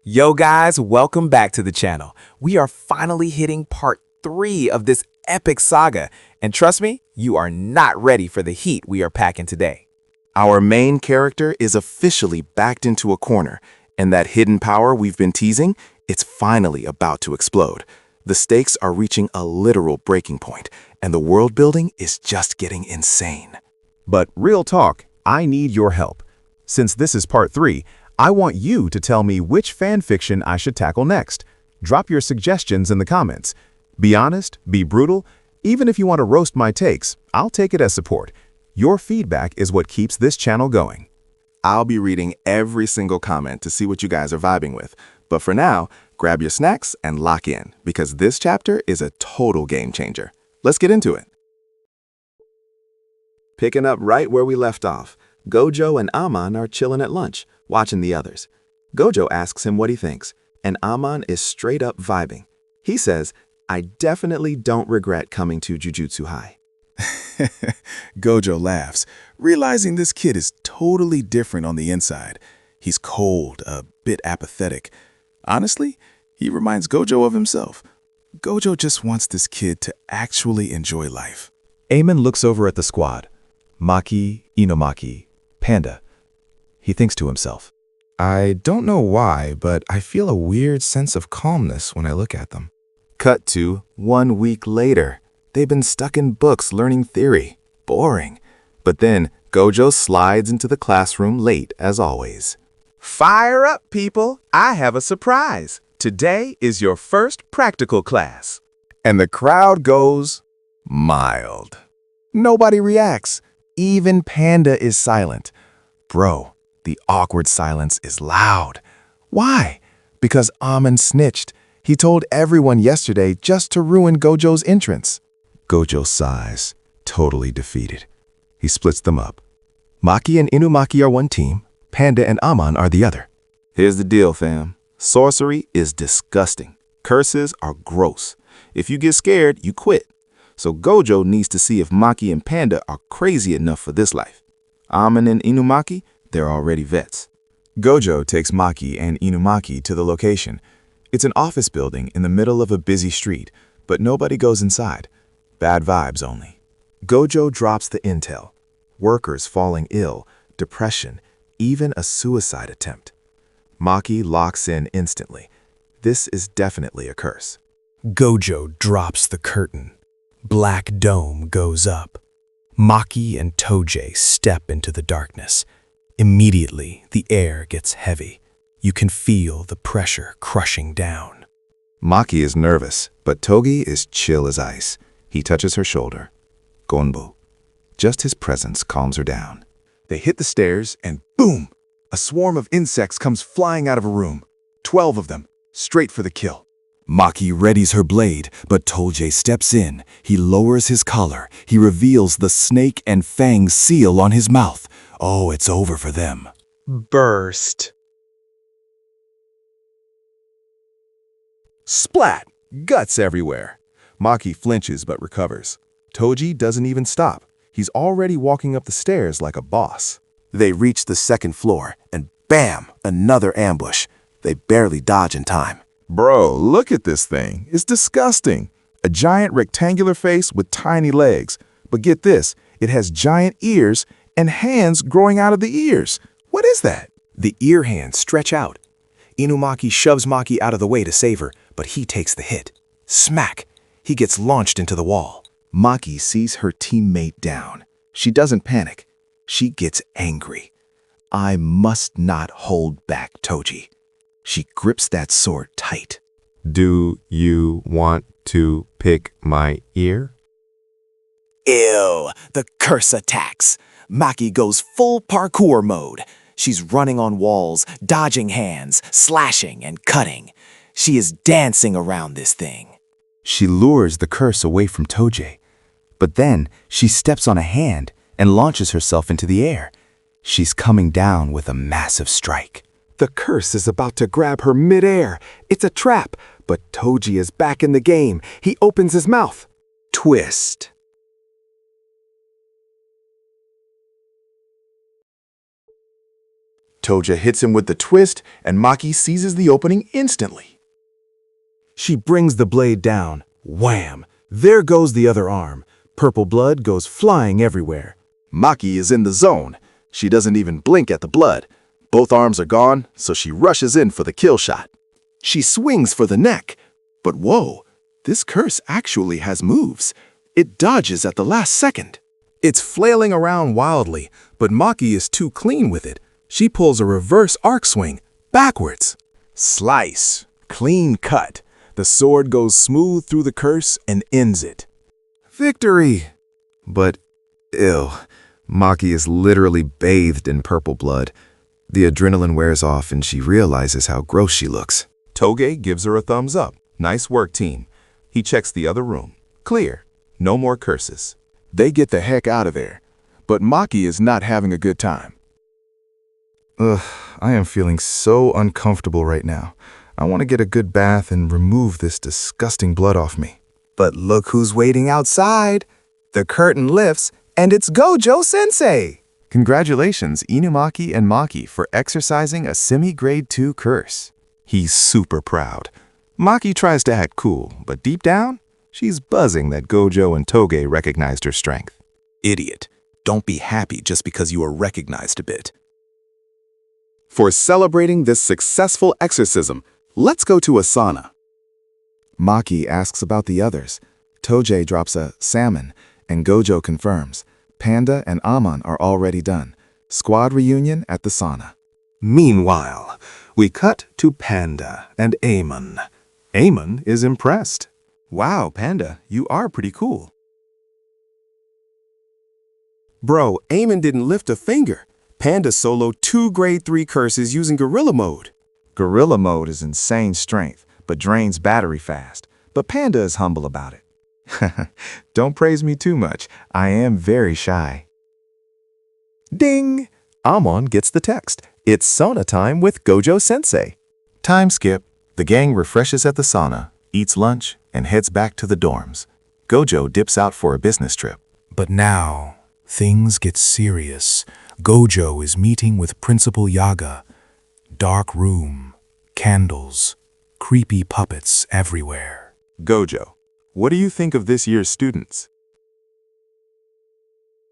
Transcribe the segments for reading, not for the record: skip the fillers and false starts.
Yo guys, welcome back to the channel. We are finally hitting part 3 of this epic saga, and trust me, you are not ready for the heat we are packing today. Our main character is officially backed into a corner, and that hidden power we've been teasing, it's finally about to explode. The stakes are reaching a literal breaking point, and the world building is just getting insane. But real talk, I need your help. Since this is part 3, I want you to tell me which fanfiction I should tackle next. Drop your suggestions in the comments. Be honest, be brutal. Even if you want to roast my takes, I'll take it as support. Your feedback is what keeps this channel going. I'll be reading every single comment to see what you guys are vibing with. But for now, grab your snacks and lock in, because this chapter is a total game changer. Let's get into it. Picking up right where we left off, Gojo and Amon are chilling at lunch, watching the others. Gojo asks him what he thinks, and Amon is straight up vibing. He says, "I definitely don't regret coming to Jujutsu High." Gojo laughs, realizing this kid is totally different on the inside. He's cold, a bit apathetic. Honestly, he reminds Gojo of himself. Gojo just wants this kid to actually enjoy life. Amon looks over at the squad. Maki, Inumaki, Panda. He thinks to himself. I don't know why, but I feel a weird sense of calmness when I look at them. Cut to 1 week later. They've been stuck in books learning theory. Boring. But then Gojo slides into the classroom late as always. Fire up, people! I have a surprise. Today is your first practical class. And the crowd goes mild. Nobody reacts. Even Panda is silent. Bro, the awkward silence is loud. Why? Because Amon snitched. He told everyone yesterday just to ruin Gojo's entrance. Gojo sighs, totally defeated. He splits them up. Maki and Inumaki are one team. Panda and Amon are the other. Here's the deal, fam. Sorcery is disgusting. Curses are gross. If you get scared, you quit. So Gojo needs to see if Maki and Panda are crazy enough for this life. Amon and Inumaki, they're already vets. Gojo takes Maki and Inumaki to the location. It's an office building in the middle of a busy street, but nobody goes inside. Bad vibes only. Gojo drops the intel. Workers falling ill, depression, even a suicide attempt. Maki locks in instantly. This is definitely a curse. Gojo drops the curtain. Black dome goes up. Maki and Toji step into the darkness. Immediately, the air gets heavy. You can feel the pressure crushing down. Maki is nervous, but Togi is chill as ice. He touches her shoulder. Gonbu. Just his presence calms her down. They hit the stairs and boom! A swarm of insects comes flying out of a room. 12 of them, straight for the kill. Maki readies her blade, but Toji steps in. He lowers his collar. He reveals the snake and fang seal on his mouth. Oh, it's over for them. Burst. Splat! Guts everywhere. Maki flinches but recovers. Toji doesn't even stop. He's already walking up the stairs like a boss. They reach the second floor, and bam, another ambush. They barely dodge in time. Bro, look at this thing. It's disgusting. A giant rectangular face with tiny legs. But get this, it has giant ears and hands growing out of the ears. What is that? The ear hands stretch out. Inumaki shoves Maki out of the way to save her, but he takes the hit. Smack! He gets launched into the wall. Maki sees her teammate down. She doesn't panic. She gets angry. I must not hold back Toji. She grips that sword tight. Do you want to pick my ear? Ew! The curse attacks. Maki goes full parkour mode. She's running on walls, dodging hands, slashing and cutting. She is dancing around this thing. She lures the curse away from Toji. But then she steps on a hand and launches herself into the air. She's coming down with a massive strike. The curse is about to grab her midair. It's a trap, but Toji is back in the game. He opens his mouth. Twist. Toja hits him with the twist, and Maki seizes the opening instantly. She brings the blade down. Wham! There goes the other arm. Purple blood goes flying everywhere. Maki is in the zone. She doesn't even blink at the blood. Both arms are gone, so she rushes in for the kill shot. She swings for the neck. But whoa, this curse actually has moves. It dodges at the last second. It's flailing around wildly, but Maki is too clean with it. She pulls a reverse arc swing, backwards. Slice. Clean cut. The sword goes smooth through the curse and ends it. Victory! But, ew, Maki is literally bathed in purple blood. The adrenaline wears off and she realizes how gross she looks. Toge gives her a thumbs up. Nice work, team. He checks the other room. Clear. No more curses. They get the heck out of there. But Maki is not having a good time. Ugh, I am feeling so uncomfortable right now. I want to get a good bath and remove this disgusting blood off me. But look who's waiting outside. The curtain lifts, and it's Gojo Sensei. Congratulations, Inumaki and Maki, for exercising a semi-grade 2 curse. He's super proud. Maki tries to act cool, but deep down, she's buzzing that Gojo and Toge recognized her strength. Idiot. Don't be happy just because you are recognized a bit. For celebrating this successful exorcism, let's go to Asana. Maki asks about the others. Toge drops a salmon, and Gojo confirms. Panda and Amon are already done. Squad reunion at the sauna. Meanwhile, we cut to Panda and Amon. Amon is impressed. Wow, Panda, you are pretty cool. Bro, Amon didn't lift a finger. Panda soloed 2 grade 3 curses using gorilla mode. Gorilla mode is insane strength, but drains battery fast. But Panda is humble about it. Don't praise me too much. I am very shy. Ding! Amon gets the text. It's sauna time with Gojo Sensei. Time skip. The gang refreshes at the sauna, eats lunch, and heads back to the dorms. Gojo dips out for a business trip. But now, things get serious. Gojo is meeting with Principal Yaga. Dark room, candles, creepy puppets everywhere. Gojo, what do you think of this year's students?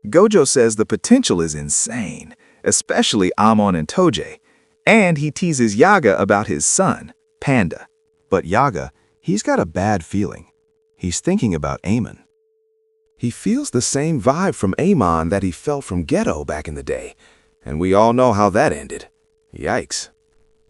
Gojo says the potential is insane, especially Amon and Toge, and he teases Yaga about his son, Panda. But Yaga, he's got a bad feeling. He's thinking about Amon. He feels the same vibe from Amon that he felt from Ghetto back in the day, and we all know how that ended. Yikes.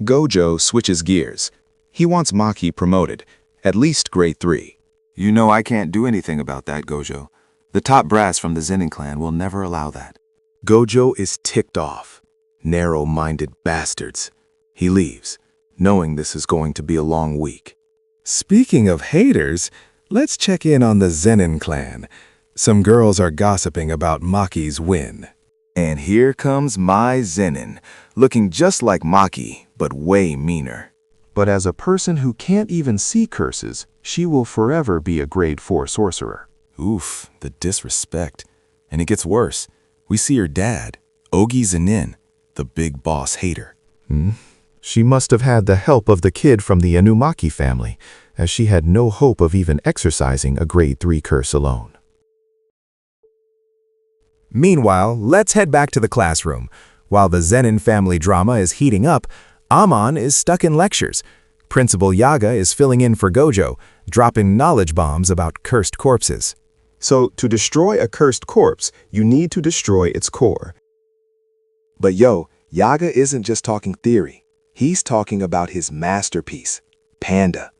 Gojo switches gears. He wants Maki promoted, at least grade 3. You know I can't do anything about that, Gojo. The top brass from the Zenin clan will never allow that. Gojo is ticked off. Narrow-minded bastards. He leaves, knowing this is going to be a long week. Speaking of haters, let's check in on the Zenin clan. Some girls are gossiping about Maki's win. And here comes my Zenin, looking just like Maki, but way meaner. But as a person who can't even see curses, she will forever be a grade 4 sorcerer. Oof, the disrespect. And it gets worse. We see her dad, Ogi Zenin, the big boss hater. She must have had the help of the kid from the Inumaki family, as she had no hope of even exercising a grade 3 curse alone. Meanwhile, let's head back to the classroom. While the Zenin family drama is heating up, Amon is stuck in lectures. Principal Yaga is filling in for Gojo, dropping knowledge bombs about cursed corpses. So, to destroy a cursed corpse, you need to destroy its core. But yo, Yaga isn't just talking theory. He's talking about his masterpiece, Panda.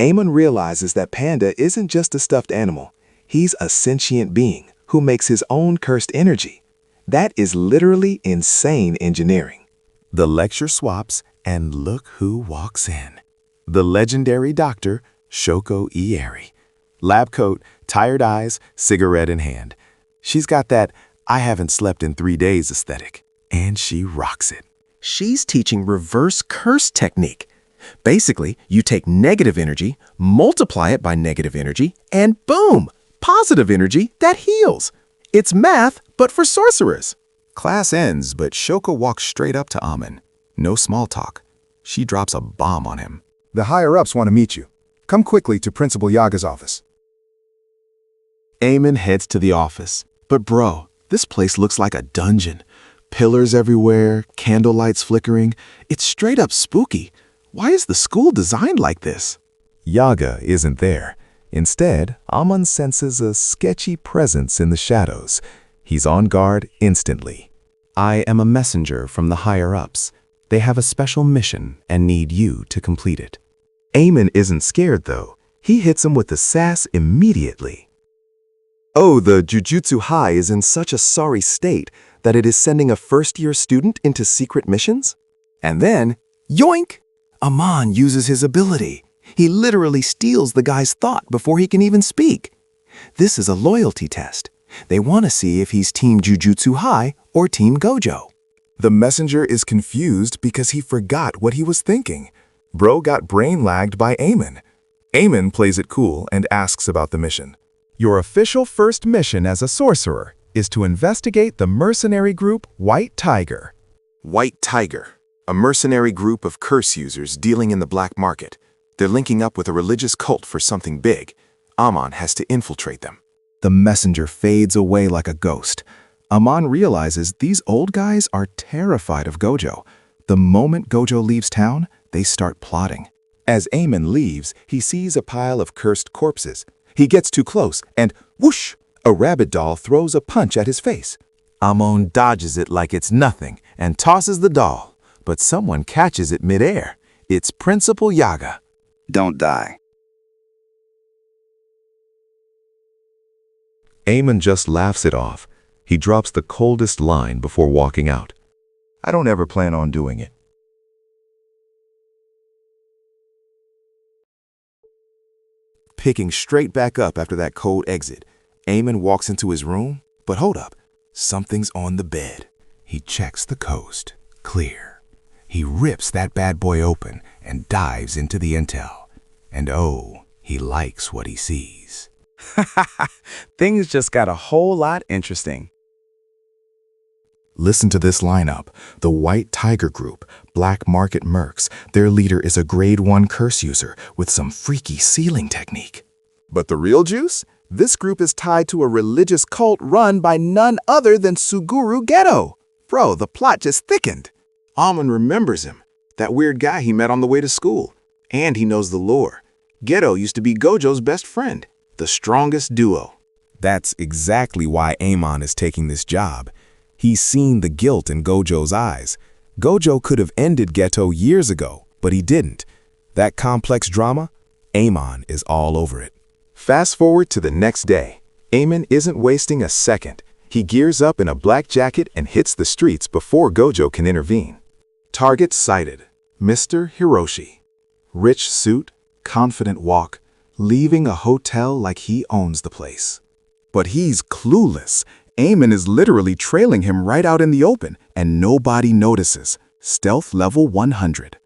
Amon realizes that Panda isn't just a stuffed animal. He's a sentient being who makes his own cursed energy. That is literally insane engineering. The lecture swaps, and look who walks in. The legendary Dr. Shoko Ieri. Lab coat, tired eyes, cigarette in hand. She's got that I haven't slept in 3 days aesthetic, and she rocks it. She's teaching reverse curse technique. Basically, you take negative energy, multiply it by negative energy, and boom, positive energy that heals. It's math, but for sorcerers. Class ends, but Shoko walks straight up to Amon. No small talk. She drops a bomb on him. The higher-ups want to meet you. Come quickly to Principal Yaga's office. Amon heads to the office. But bro, this place looks like a dungeon. Pillars everywhere, candle lights flickering. It's straight up spooky. Why is the school designed like this? Yaga isn't there. Instead, Amon senses a sketchy presence in the shadows. He's on guard instantly. I am a messenger from the higher-ups. They have a special mission and need you to complete it. Amon isn't scared though. He hits him with the sass immediately. Oh, the Jujutsu High is in such a sorry state that it is sending a first-year student into secret missions? And then, yoink! Amon uses his ability. He literally steals the guy's thought before he can even speak. This is a loyalty test. They want to see if he's Team Jujutsu High or Team Gojo. The messenger is confused because he forgot what he was thinking. Bro got brain-lagged by Amon. Amon plays it cool and asks about the mission. Your official first mission as a sorcerer is to investigate the mercenary group White Tiger. White Tiger, a mercenary group of curse users dealing in the black market. They're linking up with a religious cult for something big. Amon has to infiltrate them. The messenger fades away like a ghost. Amon realizes these old guys are terrified of Gojo. The moment Gojo leaves town, they start plotting. As Amon leaves, he sees a pile of cursed corpses. He gets too close, and whoosh! A rabbit doll throws a punch at his face. Amon dodges it like it's nothing and tosses the doll, but someone catches it midair. It's Principal Yaga. Don't die. Amon just laughs it off. He drops the coldest line before walking out. I don't ever plan on doing it. Picking straight back up after that cold exit, Amon walks into his room, but hold up. Something's on the bed. He checks the coast. Clear. He rips that bad boy open and dives into the intel. And oh, he likes what he sees. Things just got a whole lot interesting. Listen to this lineup. The White Tiger Group, Black Market Mercs. Their leader is a grade 1 curse user with some freaky sealing technique. But the real juice? This group is tied to a religious cult run by none other than Suguru Geto. Bro, the plot just thickened. Amon remembers him, that weird guy he met on the way to school. And he knows the lore. Geto used to be Gojo's best friend, the strongest duo. That's exactly why Amon is taking this job. He's seen the guilt in Gojo's eyes. Gojo could have ended Geto years ago, but he didn't. That complex drama, Amon is all over it. Fast forward to the next day. Amon isn't wasting a second. He gears up in a black jacket and hits the streets before Gojo can intervene. Target sighted. Mr. Hiroshi. Rich suit, confident walk, leaving a hotel like he owns the place. But he's clueless. Amon is literally trailing him right out in the open, and nobody notices. Stealth level 100.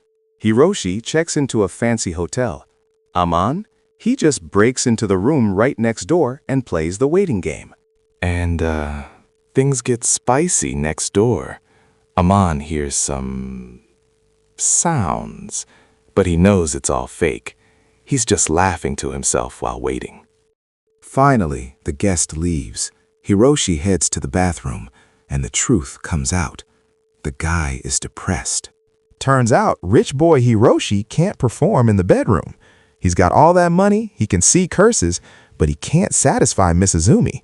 Hiroshi checks into a fancy hotel. Amon? He just breaks into the room right next door and plays the waiting game. And, things get spicy next door. Amon hears some sounds, but he knows it's all fake. He's just laughing to himself while waiting. Finally, the guest leaves. Hiroshi heads to the bathroom, and the truth comes out. The guy is depressed. Turns out, rich boy Hiroshi can't perform in the bedroom. He's got all that money, he can see curses, but he can't satisfy Mizuzumi.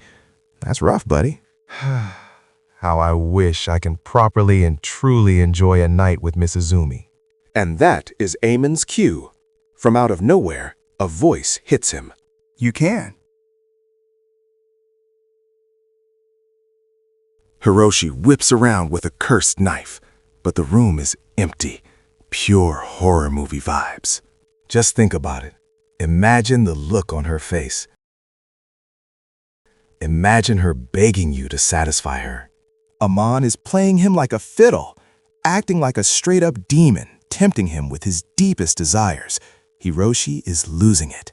That's rough, buddy. How I wish I can properly and truly enjoy a night with Mizuzumi. And that is Amon's cue. From out of nowhere, a voice hits him. You can. Hiroshi whips around with a cursed knife, but the room is empty. Pure horror movie vibes. Just think about it. Imagine the look on her face. Imagine her begging you to satisfy her. Amon is playing him like a fiddle, acting like a straight-up demon, tempting him with his deepest desires. Hiroshi is losing it.